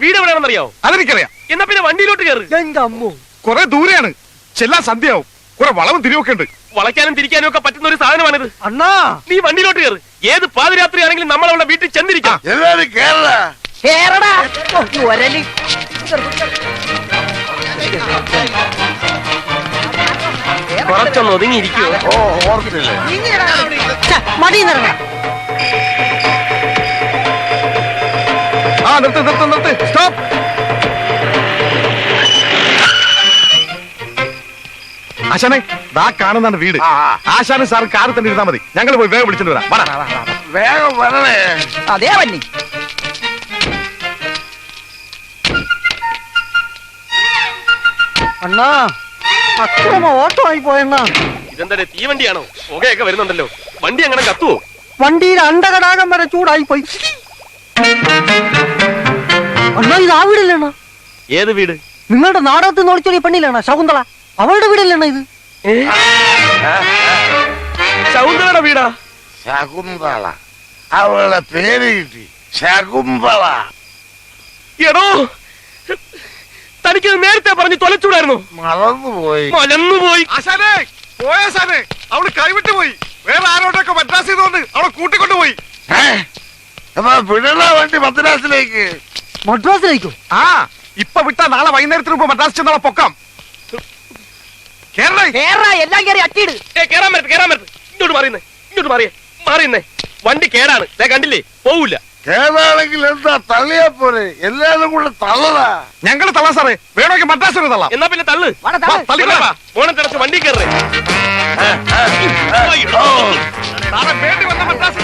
വീട് എവിടെയാണെന്ന് അറിയാവോ? അതെനിക്കറിയാം. എന്നാ പിന്നെ വണ്ടിയിലോട്ട് കയറി. കുറെ ദൂരെയാണ്, ചെല്ലാൻ സന്ധ്യയാവും. കുറെ വളവും തിരിവൊക്കെ ഉണ്ട്. വളയ്ക്കാനും തിരിക്കാനും ഒക്കെ പറ്റുന്ന ഒരു സാധനമാണിത്. അണ്ണാ നീ വണ്ടിയിലോട്ട് കയറി. ഏത് പാതിരാത്രി ആണെങ്കിലും നമ്മൾ അവളുടെ വീട്ടിൽ ചെന്നിരിക്കാം. കുറച്ചൊന്ന് ഒതുങ്ങിയിരിക്കുവോ? മടി നിർത്ത്. സ്റ്റോപ്പ്. ആശാനെ, ദാ കാണുന്നതാണ് വീട്. ആശാനും സാർ കാറിൽ തന്നെ ഇരുന്നാ മതി. ഞങ്ങൾ പോയി വേഗം വിളിച്ചിട്ട് വരാം. വേഗം വരണേ. അതേ വന്നി അണ്ണാ, അക്രമ ഓട്ടോ ആയി പോയണ്ണാ. ഇതെന്താ തീവണ്ടിയാണോ? പുകയൊക്കെ വരുന്നുണ്ടല്ലോ. വണ്ടി അങ്ങനെ കത്തുവോ? വണ്ടിയിൽ അണ്ടകടാകം വരെ ചൂടായി പോയി. അണ്ണാ, ഇത് ആ വീടല്ലേണ്ണ? ഏത് വീട്? നിങ്ങളുടെ നാടകത്തിൽ നിന്ന് ഒളിച്ചോടിയ പെണ്ണില്ലേണ്ണ ശകുന്തള? അവളുടെ വീടല്ലേണ്ണ ഇത്? ശകുന്തളയുടെ വീടാ? ശകുന്തള, അവളുടെ പേര് കിട്ടി, ശകുന്തള. എടോ, തനിക്ക് നേരത്തെ പറഞ്ഞ് തൊലച്ചൂടായിരുന്നു. മലന്നുപോയി. ആശാനെ, പോയാശാനെ, അവള് കൈവിട്ടു പോയി. വേറെ ആരോടൊക്കെ മദ്രാസ് ചെയ്തോണ്ട് അവളെ കൂട്ടിക്കൊണ്ടുപോയി. വിടണ വണ്ടി മദ്രാസിലേക്ക്. മദ്രാസിലേക്കോ? ആ, ഇപ്പൊ വിട്ടാ നാളെ വൈകുന്നേരത്തിന് മുമ്പ് മദ്രാസ് ചെന്നവളെ പൊക്കാം. എല്ലാം കയറി അട്ടിയിട്. കേറാൻ പറ്റത്ത്. ഇങ്ങോട്ട് മാറിയെന്നേ. വണ്ടി കേടാണ്, കണ്ടില്ലേ? പോവില്ല. കേടാണെങ്കിൽ എന്താ, തള്ളിയാ പോലെ. എല്ലാരും കൂടെ തള്ളടാ. ഞങ്ങൾ തള്ളാം സാറേ. വേണമെങ്കിൽ മദ്രാസ് വരെ തള്ളാം. എന്നാ പിന്നെ തള്ളു. മോണം തിരച്ച് വണ്ടി കയറേ. വേണ്ടി വന്ന മദ്രാസ്